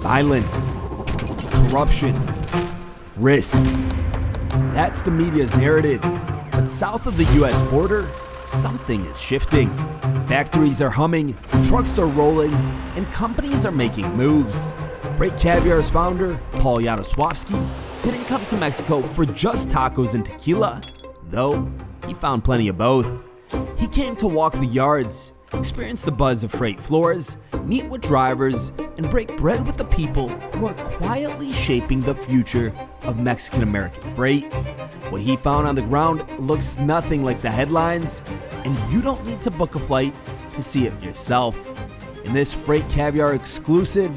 violence, corruption, risk. That's the media's narrative. But south of the US border, something is shifting. Factories are humming, trucks are rolling, and companies are making moves. Freight Caviar's founder, Paul Yaroslavsky, didn't come to Mexico for just tacos and tequila, though he found plenty of both. He came to walk the yards, experience the buzz of freight floors, meet with drivers, and break bread with the people who are quietly shaping the future of Mexican-American freight. What he found on the ground looks nothing like the headlines, and you don't need to book a flight to see it yourself. In this Freight Caviar exclusive,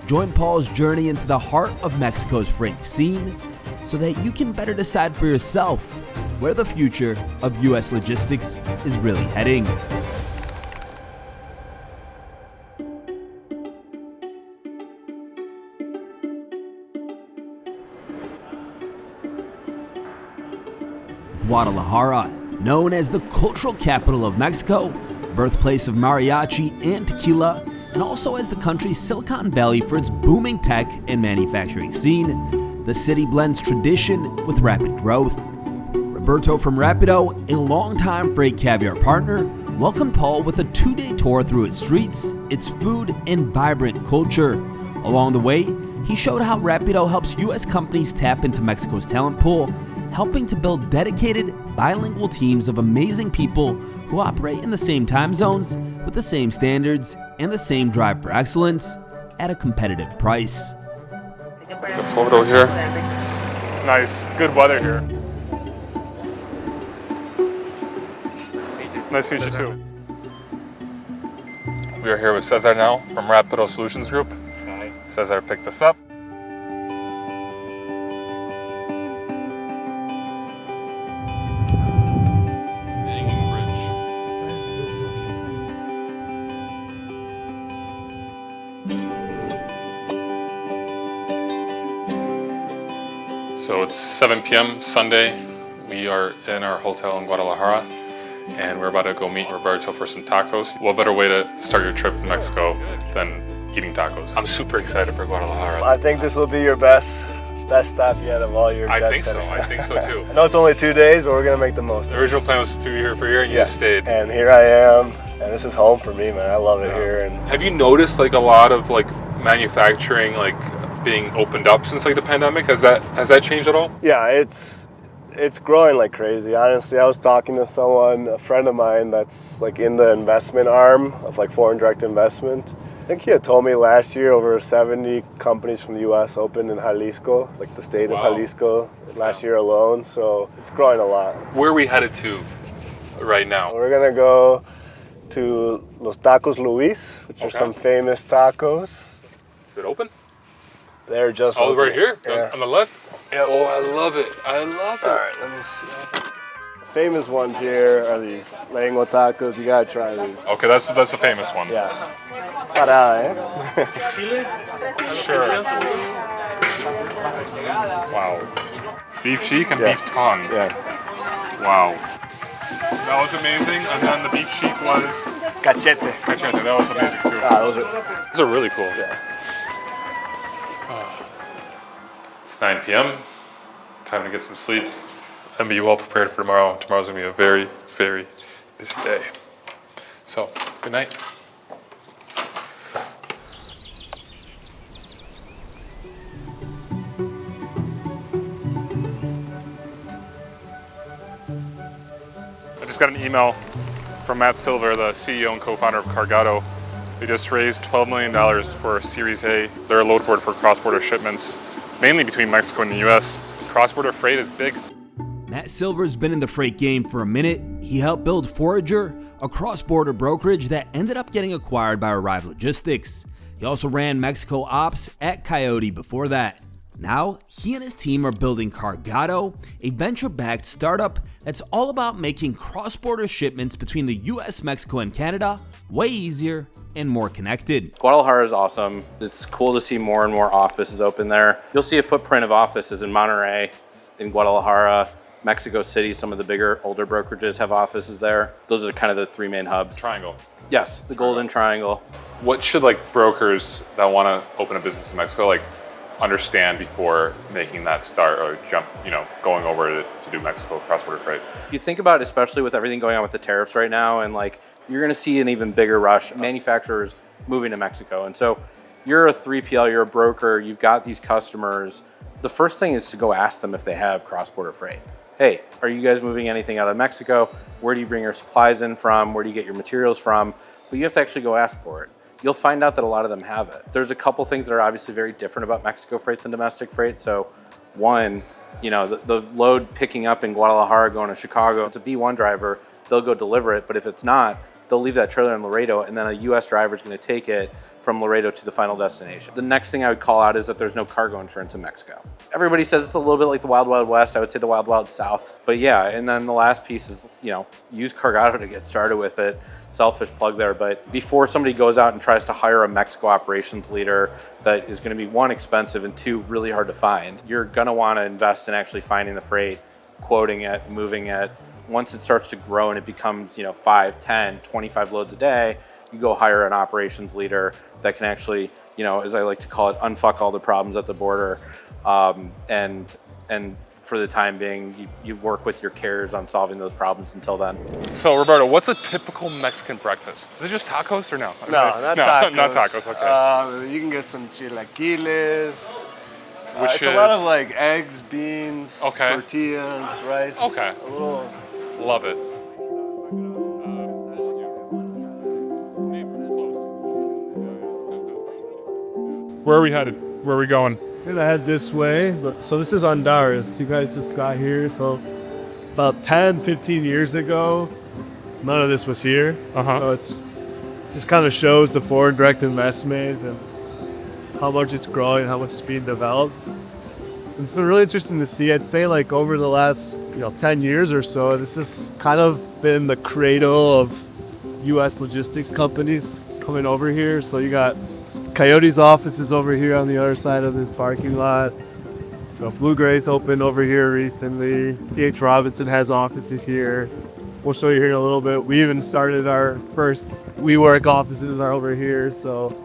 join Paul's journey into the heart of Mexico's freight scene so that you can better decide for yourself where the future of US logistics is really heading. Guadalajara, known as the cultural capital of Mexico, birthplace of mariachi and tequila, and also as the country's Silicon Valley for its booming tech and manufacturing scene, the city blends tradition with rapid growth. Roberto from Rapido, a longtime Freight Caviar partner, welcomed Paul with a 2-day tour through its streets, its food, and vibrant culture. Along the way, he showed how Rapido helps US companies tap into Mexico's talent pool, helping to build dedicated, bilingual teams of amazing people who operate in the same time zones, with the same standards, and the same drive for excellence at a competitive price. The photo here. It's nice, good weather here. Nice to meet you too. We are here with Cesar now from Rapido Solutions Group. Hi. Cesar picked us up. So it's 7 p.m. Sunday. We are in our hotel in Guadalajara, and we're about to go meet Roberto for some tacos. What better way to start your trip in Mexico than eating tacos? I'm super excited for Guadalajara. I think this will be your best stop yet of all your jet setting. I think so too. I know it's only 2 days, but we're gonna make the most of it. The original plan was to be here for a year, and you just stayed. And here I am, and this is home for me, man. I love it here. And have you noticed like a lot of like manufacturing like being opened up since like the pandemic? Has that changed at all? Yeah, it's growing like crazy. Honestly, I was talking to someone, a friend of mine that's like in the investment arm of like foreign direct investment. I think he had told me last year over 70 companies from the US opened in Jalisco, like the state of Jalisco, last year alone. So it's growing a lot. Where are we headed to right now? We're gonna go to Los Tacos Luis, which are some famous tacos. Is it open? They're just open. Right here? Yeah. On the left? Yeah. Oh, I love it. I love it. All right, let me see. Famous ones here are these lengua tacos. You gotta try these. Okay, that's the famous one. Yeah. Parada, eh? Chile? Sure. Wow. Beef cheek and beef tongue. Yeah. Wow. That was amazing. And then the beef cheek was Cachete. Cachete. That was amazing too. Those are really cool. Yeah. It's 9 p.m. Time to get some sleep and be well prepared for tomorrow. Tomorrow's gonna be a very, very busy day. So, good night. I just got an email from Matt Silver, the CEO and co-founder of Cargado. They just raised $12 million for Series A. They're a load board for cross-border shipments, mainly between Mexico and the US. Cross-border freight is big. Matt Silver's been in the freight game for a minute. He helped build Forager, a cross-border brokerage that ended up getting acquired by Arrive Logistics. He also ran Mexico Ops at Coyote before that. Now, he and his team are building Cargado, a venture-backed startup that's all about making cross-border shipments between the US, Mexico, and Canada way easier and more connected. Guadalajara is awesome. It's cool to see more and more offices open there. You'll see a footprint of offices in Monterrey, in Guadalajara, Mexico City. Some of the bigger, older brokerages have offices there. Those are kind of the three main hubs. Triangle. Yes, the Golden Triangle. What should like brokers that want to open a business in Mexico like understand before making that start or jump, going over to do Mexico cross-border freight? If you think about it, especially with everything going on with the tariffs right now, and like you're going to see an even bigger rush, manufacturers moving to Mexico. And so you're a 3PL, you're a broker, you've got these customers. The first thing is to go ask them if they have cross-border freight. Hey, are you guys moving anything out of Mexico? Where do you bring your supplies in from? Where do you get your materials from? But you have to actually go ask for it. You'll find out that a lot of them have it. There's a couple things that are obviously very different about Mexico freight than domestic freight. So one, the load picking up in Guadalajara going to Chicago, if it's a B1 driver, they'll go deliver it. But if it's not, they'll leave that trailer in Laredo, and then a US driver is going to take it from Laredo to the final destination. The next thing I would call out is that there's no cargo insurance in Mexico. Everybody says it's a little bit like the Wild Wild West. I would say the Wild Wild South. But yeah, and then the last piece is, use Cargado to get started with it. Selfish plug there, but before somebody goes out and tries to hire a Mexico operations leader that is going to be one, expensive, and two, really hard to find, you're going to want to invest in actually finding the freight, quoting it, moving it. Once it starts to grow and it becomes 5, 10, 25 loads a day, you go hire an operations leader that can actually, as I like to call it, unfuck all the problems at the border, and for the time being, you work with your carriers on solving those problems until then. So Roberto, what's a typical Mexican breakfast? Is it just tacos or no? No, not tacos. Not tacos, okay. You can get some chilaquiles. Which It's a lot of like eggs, beans, Okay. tortillas, rice. Okay. A little. Love it. Where are we headed? Where are we going? We're gonna head this way, so this is Honduras. You guys just got here, so about 10, 15 years ago, none of this was here. So it's just kind of shows the foreign direct investments and how much it's growing, how much it's being developed. And it's been really interesting to see. I'd say like over the last 10 years or so, this has kind of been the cradle of U.S. logistics companies coming over here. So you got Coyote's office is over here on the other side of this parking lot. Blue Gray's opened over here recently. T.H. Robinson has offices here. We'll show you here in a little bit. We even started our first WeWork offices are over here. So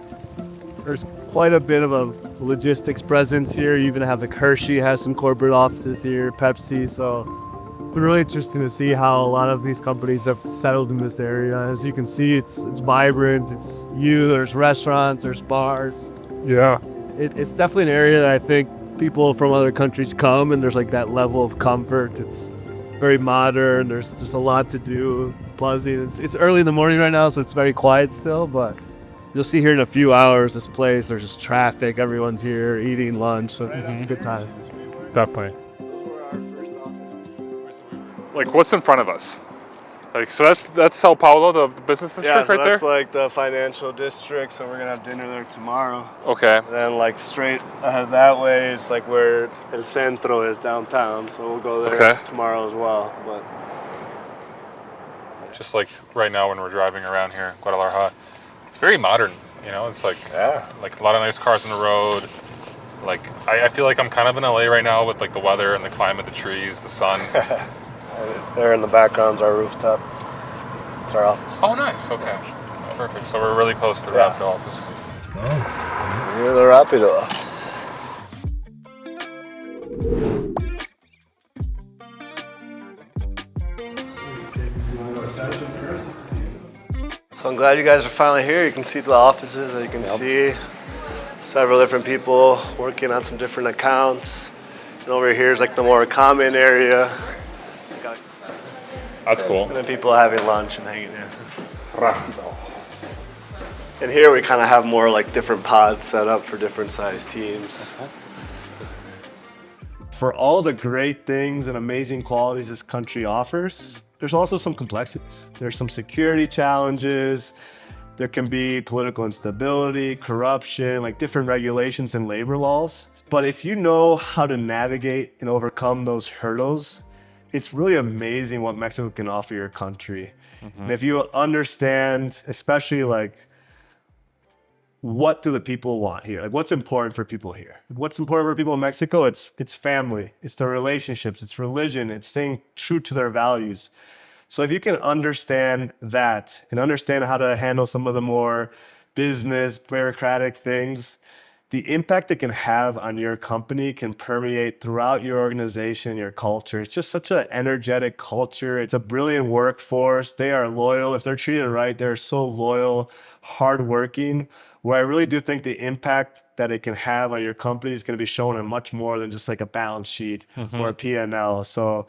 there's quite a bit of a logistics presence here. You even have Hershey has some corporate offices here, Pepsi. So it's been really interesting to see how a lot of these companies have settled in this area. As you can see, it's vibrant. There's restaurants, there's bars. Yeah. It's definitely an area that I think people from other countries come, and there's like that level of comfort. It's very modern. There's just a lot to do. Buzzing. It's early in the morning right now, so it's very quiet still, but you'll see here in a few hours this place, there's just traffic. Everyone's here eating lunch, so it's a good time. Definitely. Like, what's in front of us? Like, so that's Sao Paulo, the business district right there? That's like the financial district, so we're gonna have dinner there tomorrow. Okay. And then like straight ahead that way is like where El Centro is downtown, so we'll go there tomorrow as well. But just like right now when we're driving around here in Guadalajara, it's very modern, it's like like a lot of nice cars on the road. Like I feel like I'm kind of in LA right now with like the weather and the climate, the trees, the sun. There in the background's our rooftop. It's our office. Oh, nice. Okay. Perfect. So we're really close to the Rapido office. Let's go. We're the Rapido office. So I'm glad you guys are finally here. You can see the offices. You can see several different people working on some different accounts. And over here is like the more common area. That's cool. And then people having lunch and hanging out. And here we kind of have more like different pods set up for different size teams. For all the great things and amazing qualities this country offers, there's also some complexities. There's some security challenges. There can be political instability, corruption, like different regulations and labor laws. But if you know how to navigate and overcome those hurdles, it's really amazing what Mexico can offer your country. And if you understand, especially like, what do the people want here? Like, what's important for people here? What's important for people in Mexico? It's family, it's their relationships, it's religion, it's staying true to their values. So if you can understand that and understand how to handle some of the more business, bureaucratic things, the impact it can have on your company can permeate throughout your organization, your culture. It's just such an energetic culture. It's a brilliant workforce. They are loyal. If they're treated right, they're so loyal, hardworking, where I really do think the impact that it can have on your company is going to be shown in much more than just like a balance sheet or a P&L. So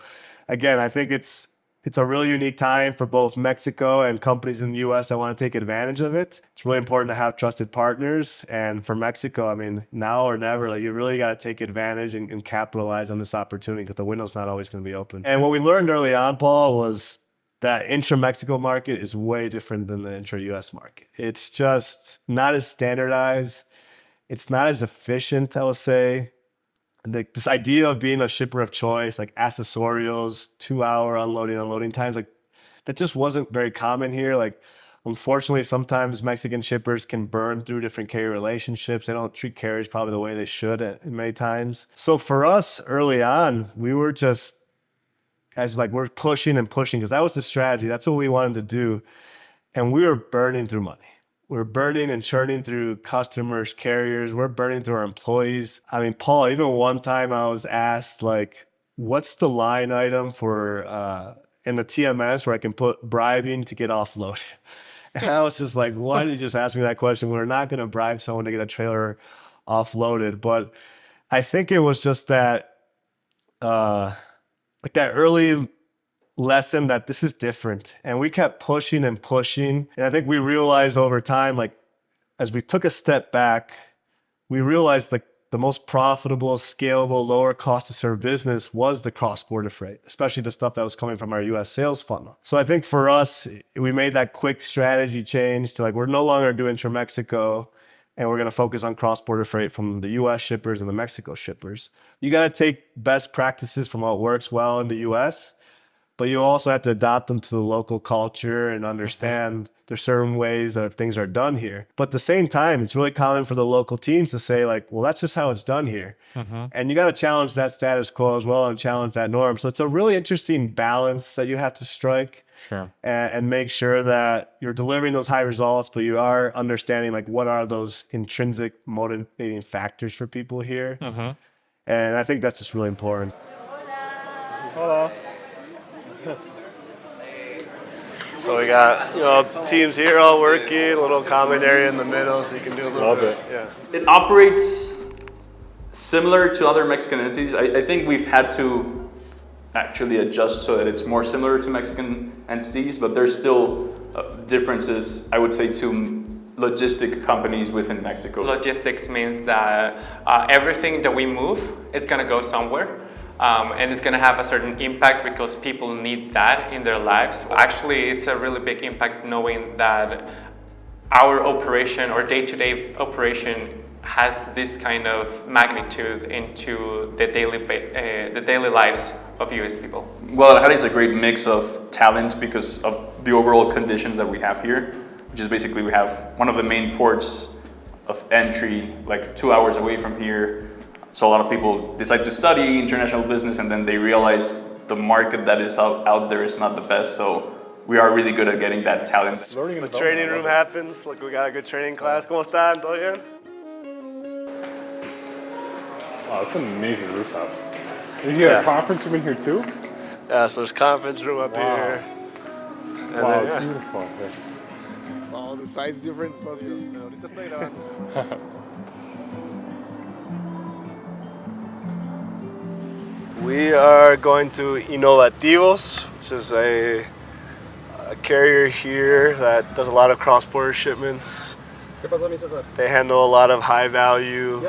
again, I think it's a really unique time for both Mexico and companies in the US that want to take advantage of it. It's really important to have trusted partners. And for Mexico, I mean, now or never, like you really got to take advantage and capitalize on this opportunity because the window's not always going to be open. And what we learned early on, Paul, was that intra-Mexico market is way different than the intra-US market. It's just not as standardized. It's not as efficient, I would say. This idea of being a shipper of choice, like accessorials, 2-hour unloading times, like that just wasn't very common here. Like, unfortunately, sometimes Mexican shippers can burn through different carrier relationships. They don't treat carriers probably the way they should at many times. So for us early on, we were just, as like, we're pushing because that was the strategy. That's what we wanted to do. And we were burning through money. We're burning and churning through customers, carriers. We're burning through our employees. I mean, Paul, even one time I was asked, like, what's the line item for in the TMS where I can put bribing to get offloaded? And I was just like, why did you just ask me that question? We're not going to bribe someone to get a trailer offloaded. But I think it was just that, like that early lesson that this is different, and we kept pushing and I think we realized over time, like as we took a step back, we realized like the most profitable, scalable, lower cost to serve business was the cross-border freight, especially the stuff that was coming from our US sales funnel. So I think for us, we made that quick strategy change to like, we're no longer doing intra-Mexico, and we're going to focus on cross-border freight from the US shippers and the Mexico shippers. You got to take best practices from what works well in the US, but you also have to adopt them to the local culture and understand there's certain ways that things are done here. But at the same time, it's really common for the local teams to say like, well, that's just how it's done here. And you got to challenge that status quo as well and challenge that norm. So it's a really interesting balance that you have to strike. And make sure that you're delivering those high results, but you are understanding like what are those intrinsic motivating factors for people here. And I think that's just really important. Hello. So we got, teams here all working, a little common area in the middle, so you can do a little bit. Yeah. It operates similar to other Mexican entities. I think we've had to actually adjust so that it's more similar to Mexican entities, but there's still differences, I would say, to logistic companies within Mexico. Logistics means that everything that we move is going to go somewhere. And it's going to have a certain impact because people need that in their lives. Actually, it's a really big impact knowing that our operation or day-to-day operation has this kind of magnitude into the daily lives of US people. Guadalajara is a great mix of talent because of the overall conditions that we have here, which is basically we have one of the main ports of entry like 2 hours away from here. So a lot of people decide to study international business and then they realize the market that is out there is not the best. So we are really good at getting that talent. The training room happens. Look, we got a good training class. ¿Cómo están? ¿Todo bien? Wow, that's an amazing rooftop. Did you have a conference room in here too? Yeah, so there's conference room up here. And Wow, then, it's beautiful. All the size difference must be. Ahorita estoy grabando. We are going to Innovativos, which is a carrier here that does a lot of cross-border shipments. They handle a lot of high value,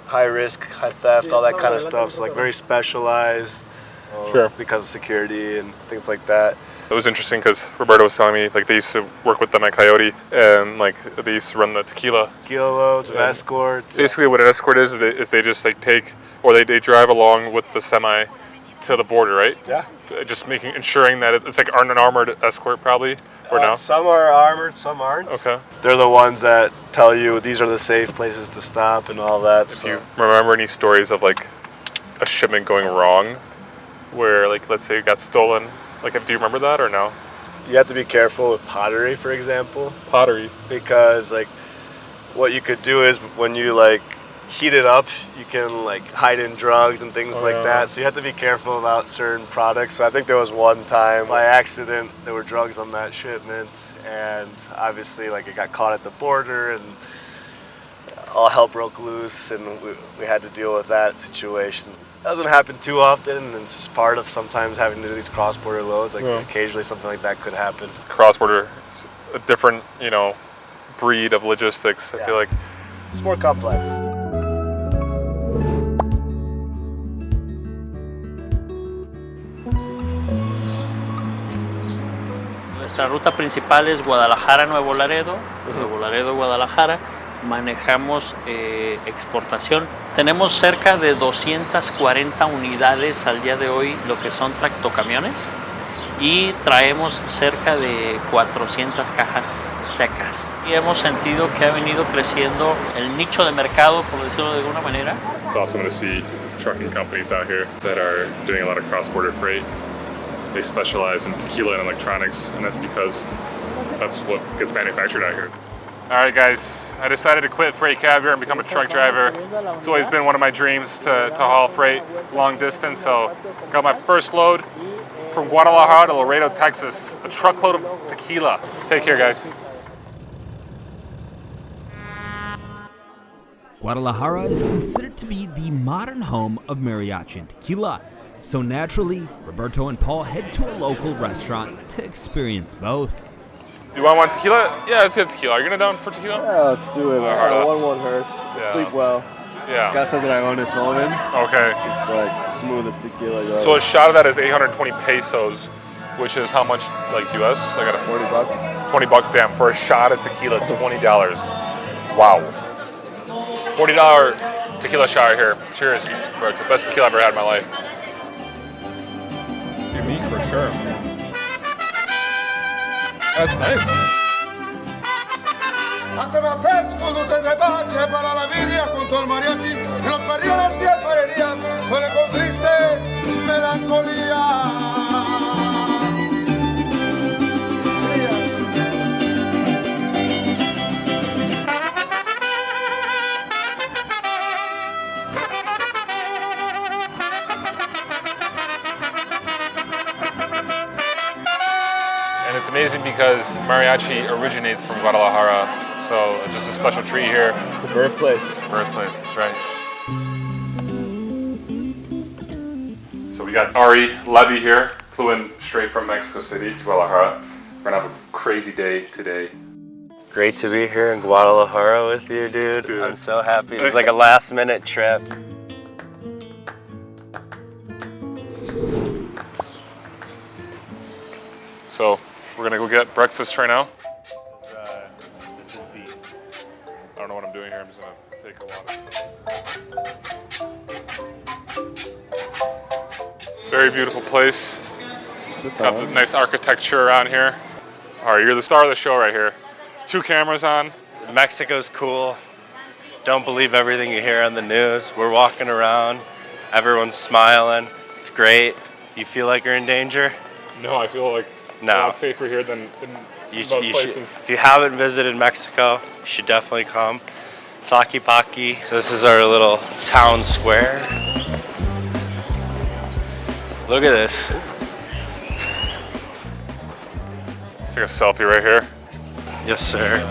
high risk, high theft, all that kind of stuff. So like very specialized because of security and things like that. It was interesting because Roberto was telling me like they used to work with them at Coyote and like they used to run the tequila Loads of escorts. Basically what an escort is they just like take or they drive along with the semi to the border, right? Yeah. Just ensuring that it's like an armored escort probably, or no? Some are armored, some aren't. Okay. They're the ones that tell you these are the safe places to stop and all that. Do you remember any stories of like a shipment going wrong where like let's say it got stolen Like, do you remember that or no? You have to be careful with pottery, for example, Pottery. because like what you could do is when you like heat it up, you can like hide in drugs and things like that. So you have to be careful about certain products. So I think there was one time by accident there were drugs on that shipment, and obviously like it got caught at the border and all hell broke loose, and we had to deal with that situation. It doesn't happen too often, and it's just part of sometimes having to do these cross-border loads. Like occasionally something like that could happen. Cross-border, it's a different, breed of logistics. I feel like It's more complex. Nuestra ruta principal es Guadalajara, Nuevo Laredo, Nuevo Laredo, Guadalajara. Manejamos exportación. Tenemos cerca de 240 unidades al día de hoy, lo que son tractocamiones, y traemos cerca de 400 cajas secas. Y hemos sentido que ha venido creciendo el nicho de mercado, por decirlo de alguna manera. it's awesome to see trucking companies out here that are doing a lot of cross-border freight. They specialize in tequila and electronics, and that's because that's what gets manufactured out here. All right, guys, I decided to quit freight cab here and become a truck driver. It's always been one of my dreams to haul freight long distance, so got my first load from Guadalajara to Laredo, Texas, a truckload of tequila. Take care, guys. Guadalajara is considered to be the modern home of mariachi and tequila. So naturally, Roberto and Paul head to a local restaurant to experience both. Do you want one tequila? Yeah, let's get tequila. Are you gonna down for tequila? Yeah, let's do it. One won't hurt. Yeah. Sleep well. Yeah. Got something I own this moment. Okay. It's like smooth as tequila goes. So a shot of that is 820 pesos, which is how much, like US? I got $40. 20 bucks, damn, for a shot of tequila, $20. Wow. $40 tequila shot right here. Cheers, bro. It's the best tequila I've ever had in my life. Unique for sure. That's nice. Hace más fresco, dulces de pache para la vidia junto al mariachi. En los periodos y alfarerías suele con triste melancolía. And it's amazing because mariachi originates from Guadalajara, so it's just a special treat here. It's the birthplace. Birthplace, that's right. So we got Ari Levy here, flew in straight from Mexico City to Guadalajara. We're gonna have a crazy day today. Great to be here in Guadalajara with you, dude. I'm so happy. It was like a last minute trip. So we're gonna go get breakfast right now. This is beef. I don't know what I'm doing here, I'm just gonna take a water. Very beautiful place. Got the nice architecture around here. All right, you're the star of the show right here. 2 cameras on. Mexico's cool. Don't believe everything you hear on the news. We're walking around. Everyone's smiling. It's great. You feel like you're in danger? No, I feel like a No. lot safer here than in most places. If you haven't visited Mexico, you should definitely come. Tlaquepaque. So this is our little town square. Look at this. Let's take a selfie right here. Yes, sir.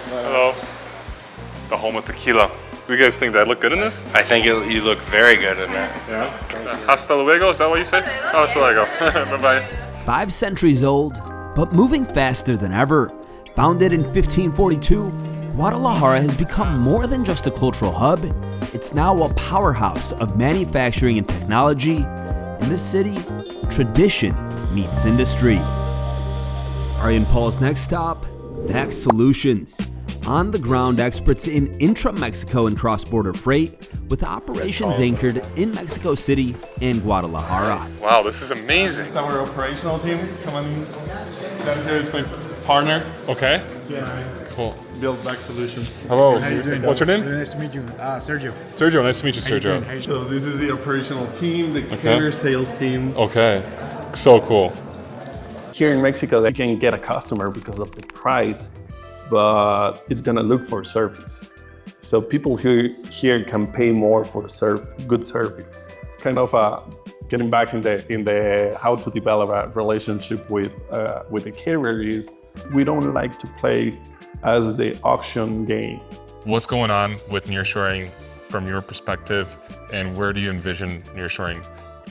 Hello. The home of tequila. Do you guys think that I look good in this? I think you look very good in it. Yeah. Hasta luego, is that what you say? Oh, hasta luego. Bye-bye. 5 centuries old, but moving faster than ever. Founded in 1542, Guadalajara has become more than just a cultural hub. It's now a powerhouse of manufacturing and technology. In this city, tradition meets industry. Ari and Paul's next stop, Vac Solutions. On-the-ground experts in intra-Mexico and cross-border freight, with operations anchored in Mexico City and Guadalajara. Wow, this is amazing. It's our operational team. Come on, that here is my Partner? Okay. Yeah. Cool. Build back solutions. Hello. How you doing? What's your name? Very nice to meet you. Sergio. Sergio. Nice to meet you, How you doing? Sergio. So this is the operational team, the carrier sales team. Okay. So cool. Here in Mexico, they can get a customer because of the price, but it's gonna look for service. So people here can pay more for good service. Kind of getting back in the how to develop a relationship with the carrier is we don't like to play as the auction game. What's going on with nearshoring from your perspective, and where do you envision nearshoring?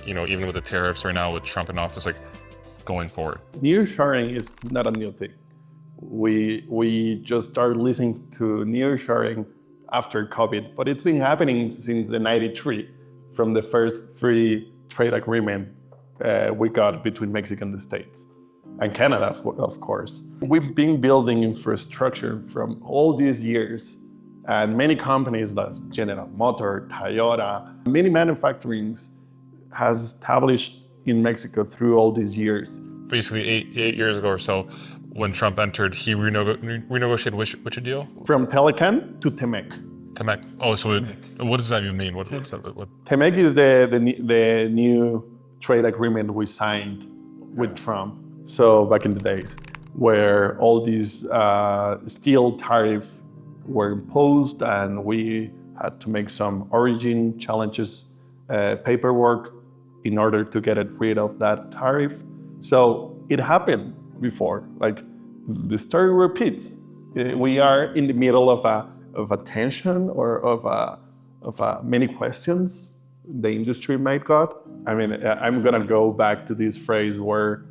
You know, even with the tariffs right now, with Trump in office, like going forward. Nearshoring is not a new thing. We just started listening to nearshoring after COVID, but it's been happening since the '93, from the first free trade agreement we got between Mexico and the States, and Canada, of course. We've been building infrastructure from all these years, and many companies like General Motors, Toyota, many manufacturings has established in Mexico through all these years. Basically, eight years ago or so, when Trump entered, he renegotiated which deal? From Telecan to Temec. Temec. Oh, so what does that even mean? What Temec is the new trade agreement we signed with Trump. So back in the days, where all these steel tariffs were imposed, and we had to make some origin challenges paperwork in order to get rid of that tariff. So it happened before. Like, the story repeats. We are in the middle of a tension or of many questions the industry might got. I mean, I'm gonna go back to this phrase where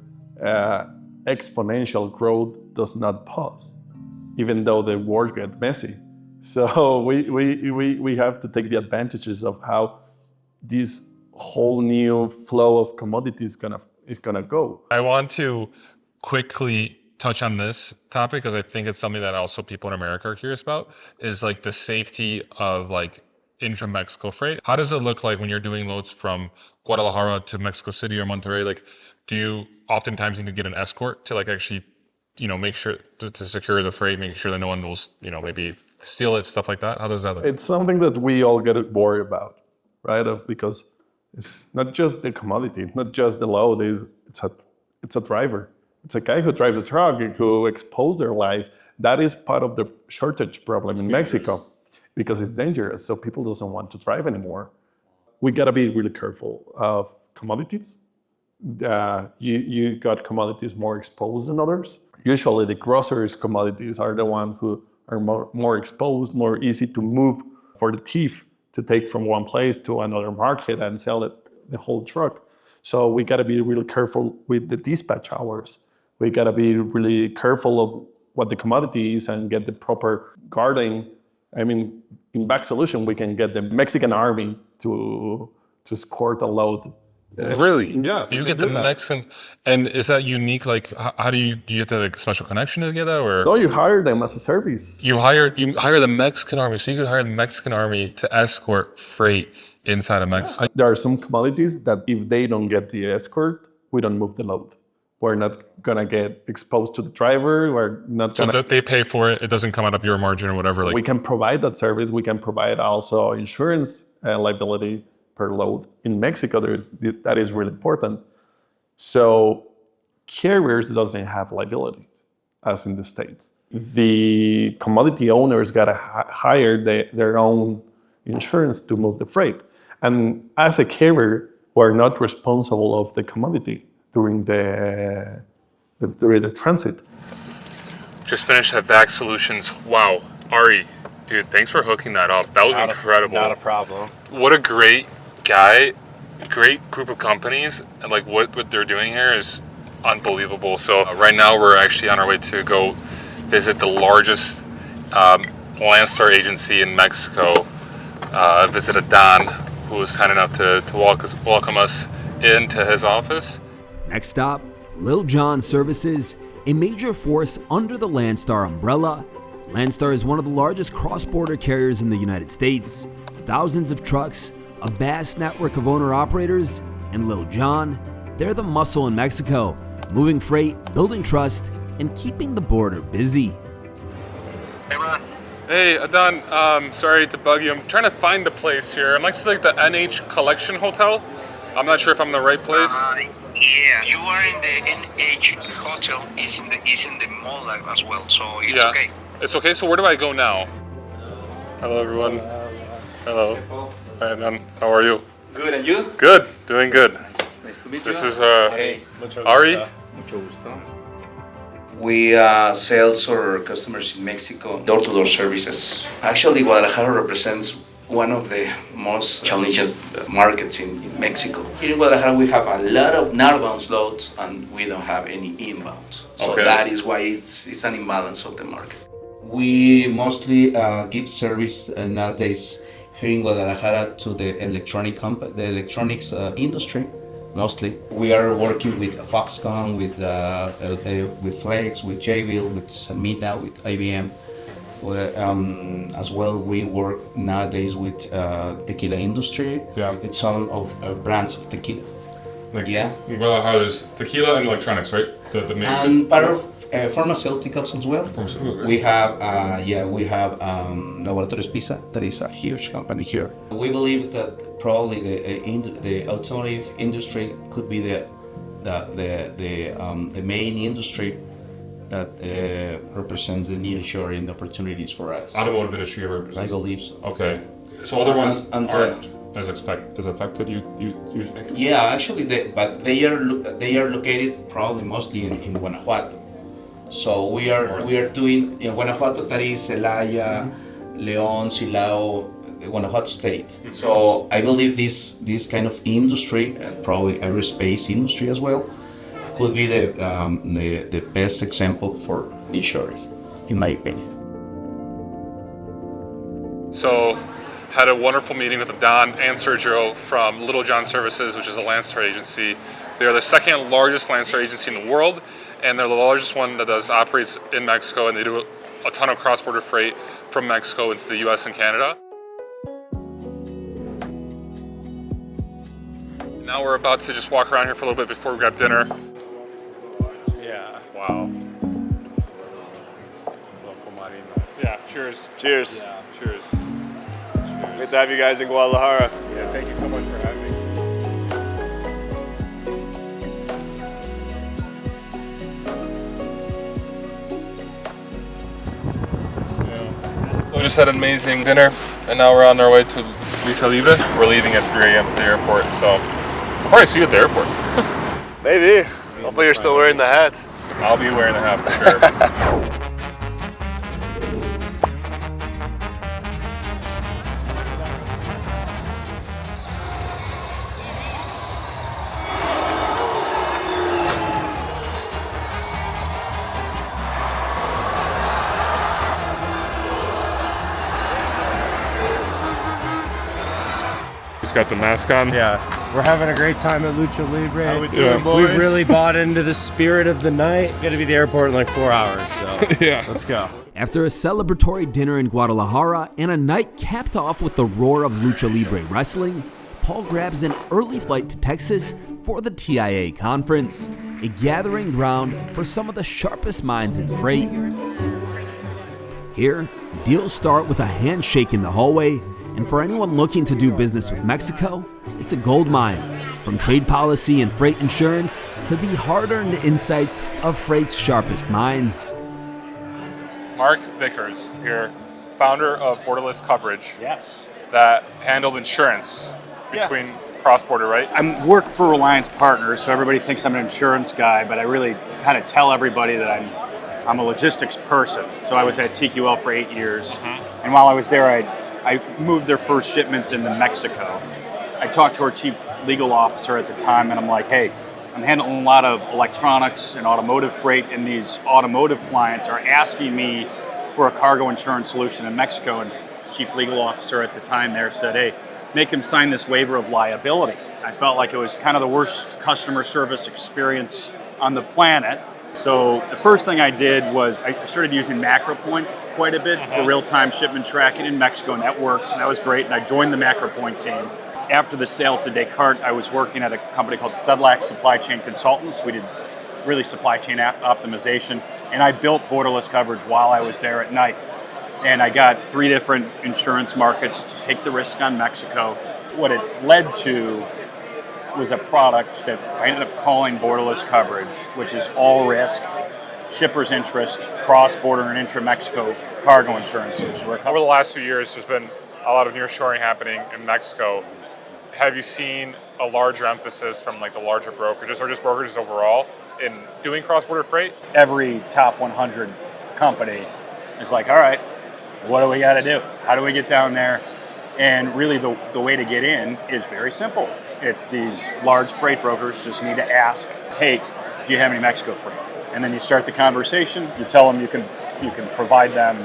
exponential growth does not pause, even though the world gets messy. So we have to take the advantages of how this whole new flow of commodities is gonna go. I want to quickly touch on this topic because I think it's something that also people in America are curious about, is like the safety of like intra-Mexico freight. How does it look like when you're doing loads from Guadalajara to Mexico City or Monterrey? Like, do you oftentimes need to get an escort to like actually, make sure to secure the freight, making sure that no one will, maybe steal it, stuff like that? How does that look? It's something that we all get worried about, right? Because it's not just the commodity, it's not just the load, it's a driver. It's a guy who drives a truck who exposed their life. That is part of the shortage problem in Mexico, because it's dangerous, so people doesn't want to drive anymore. We gotta be really careful of commodities. You got commodities more exposed than others. Usually the groceries commodities are the ones who are more exposed, more easy to move for the thief to take from one place to another market and sell it, the whole truck. So we gotta be really careful with the dispatch hours. We gotta be really careful of what the commodity is and get the proper guarding. I mean, in Back Solution, we can get the Mexican army to escort a load. Really? Yeah. You get the Mexican, and is that unique? Like, how do you have to have like a special connection to get that, or? No, you hire them as a service. You hire the Mexican army, so you could hire the Mexican army to escort freight inside of Mexico. There are some commodities that if they don't get the escort, we don't move the load. We're not gonna get exposed to the driver. We're not so that they pay for it. It doesn't come out of your margin or whatever. Like, we can provide that service. We can provide also insurance liability per load. In Mexico, that is really important. So carriers doesn't have liability as in the States. The commodity owners gotta hire their own insurance to move the freight. And as a carrier, we're not responsible of the commodity during the transit. just finished at Vac Solutions. Wow, Ari, dude, thanks for hooking that up. That was incredible. Not a problem. What a great guy, great group of companies, and like what they're doing here is unbelievable. So right now we're actually on our way to go visit the largest Landstar agency in Mexico. Visit Don, who was kind enough to welcome us into his office. Next stop, Lil Jon Services, a major force under the Landstar umbrella. Landstar is one of the largest cross-border carriers in the United States. Thousands of trucks, a vast network of owner-operators, and Lil Jon, they're the muscle in Mexico, moving freight, building trust, and keeping the border busy. Hey, Adan, sorry to bug you. I'm trying to find the place here. I'm next to like the NH Collection Hotel. I'm not sure if I'm in the right place. Yeah, you are in the NH Hotel. It's in the mall as well, so it's okay. It's okay. So where do I go now? Hello, everyone. Hello. Hi, Adan. How are you? Good, and you? Good. Doing good. Nice to meet This you. is Hey. Ari. Mucho gusto. We sales our customers in Mexico, door-to-door services. Actually, Guadalajara represents one of the most challenging markets in Mexico. Here in Guadalajara, we have a lot of outbound loads, and we don't have any inbound. So that is why it's an imbalance of the market. We mostly give service nowadays here in Guadalajara to the electronics industry. Mostly, we are working with Foxconn, with Flex, with Jabil, with Samita, with IBM. As well, we work nowadays with tequila industry. Yeah. With some of brands of tequila. Well, how there's tequila and electronics, right? The main. And part of pharmaceuticals as well. Pharmaceuticals, right? We have Laboratorios Pisa, that is a huge company here. We believe that probably the automotive industry could be the main industry that represents the nearshoring opportunities for us. Automotive industry represents. I believe so. Okay. So other ones and aren't as affected. You think? Yeah, actually, they are located probably mostly in Guanajuato. So we are doing in Guanajuato, that is Celaya, León, Silao, the Guanajuato state. So I believe this kind of industry, and probably aerospace industry as well, could be the best example for nearshoring, in my opinion. So, had a wonderful meeting with Don and Sergio from Little John Services, which is a Landstar agency. They are the second largest Landstar agency in the world, and they're the largest one that operates in Mexico, and they do a ton of cross-border freight from Mexico into the US and Canada. Now we're about to just walk around here for a little bit before we grab dinner. Yeah. Wow. Local marino. Yeah, cheers. Cheers. Yeah, cheers. Good to have you guys in Guadalajara. Yeah, thank you so much for having me. We just had an amazing dinner, and now we're on our way to Lucha Libre. We're leaving at 3 a.m. to the airport, so I'll probably see you at the airport. Maybe. Hopefully you're still wearing the hat. I'll be wearing the hat for sure. He's got the mask on. Yeah, we're having a great time at Lucha Libre. How we doing, boys? We've really bought into the spirit of the night. Got to be at the airport in like 4 hours, so yeah, let's go. After a celebratory dinner in Guadalajara and a night capped off with the roar of Lucha Libre wrestling, Paul grabs an early flight to Texas for the TIA conference, a gathering ground for some of the sharpest minds in freight. Here, deals start with a handshake in the hallway, and for anyone looking to do business with Mexico, it's a gold mine, from trade policy and freight insurance to the hard-earned insights of freight's sharpest minds. Mark Vickers here, founder of Borderless Coverage. Yes. That handled insurance between cross-border, right? I work for Reliance Partners, so everybody thinks I'm an insurance guy, but I really kind of tell everybody that I'm a logistics person. So I was at TQL for 8 years, and while I was there, I moved their first shipments into Mexico. I talked to our chief legal officer at the time, and I'm like, hey, I'm handling a lot of electronics and automotive freight, and these automotive clients are asking me for a cargo insurance solution in Mexico. And chief legal officer at the time there said, hey, make him sign this waiver of liability. I felt like it was kind of the worst customer service experience on the planet. So the first thing I did was I started using MacroPoint quite a bit for real-time shipment tracking in Mexico, and that worked, and that was great, and I joined the MacroPoint team. After the sale to Descartes, I was working at a company called Sedlak Supply Chain Consultants. We did really supply chain optimization. And I built borderless coverage while I was there at night. And I got 3 different insurance markets to take the risk on Mexico. What it led to was a product that I ended up calling borderless coverage, which is all risk, shipper's interest, cross-border and intra-Mexico cargo insurances. Over the last few years, there's been a lot of nearshoring happening in Mexico. Have you seen a larger emphasis from like the larger brokerages or just brokerages overall in doing cross-border freight? Every top 100 company is like, all right, what do we got to do? How do we get down there? And really the way to get in is very simple. It's these large freight brokers just need to ask, hey, do you have any Mexico freight? And then you start the conversation. You tell them you can provide them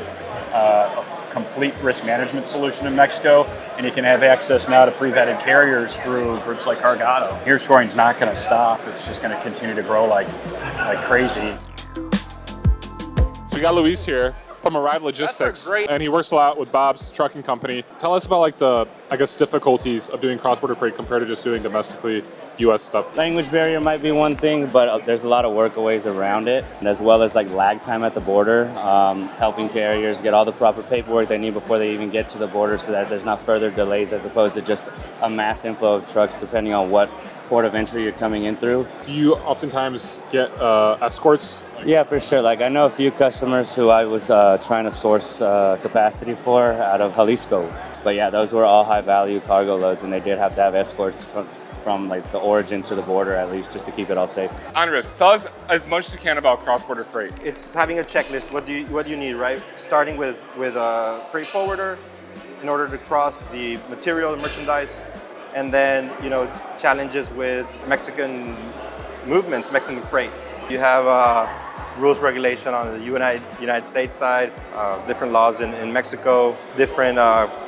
a complete risk management solution in Mexico, and you can have access now to pre-vetted carriers through groups like Cargado. Nearshoring's not going to stop. It's just going to continue to grow like crazy. So we got Luis here from Arrive Logistics, and he works a lot with Bob's trucking company. Tell us about like the, I guess, difficulties of doing cross-border freight compared to just doing domestically U.S. stuff. Language barrier might be one thing, but there's a lot of workaways around it, and as well as like lag time at the border, helping carriers get all the proper paperwork they need before they even get to the border so that there's not further delays as opposed to just a mass inflow of trucks depending on what port of entry you're coming in through. Do you oftentimes get escorts? Yeah, for sure. Like I know a few customers who I was trying to source capacity for out of Jalisco. But yeah, those were all high value cargo loads and they did have to have escorts from like the origin to the border at least just to keep it all safe. Andres, tell us as much as you can about cross-border freight. It's having a checklist. What do you need, right? Starting with a freight forwarder in order to cross the material, the merchandise, and then challenges with Mexican movements, Mexican freight. You have rules regulation on the United States side, different laws in Mexico, different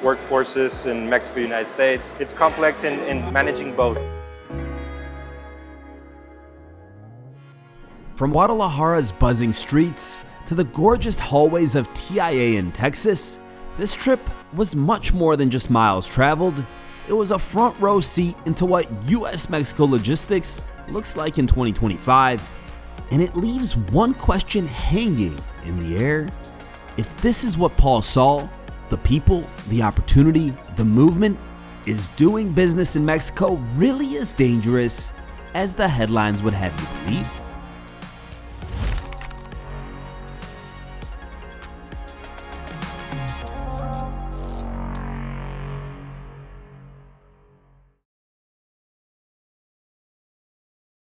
workforces in Mexico, United States. It's complex in managing both. From Guadalajara's buzzing streets to the gorgeous hallways of TIA in Texas, this trip was much more than just miles traveled. It was a front row seat into what US-Mexico logistics looks like in 2025. And it leaves one question hanging in the air. If this is what Paul saw, the people, the opportunity, the movement, is doing business in Mexico really as dangerous as the headlines would have you believe?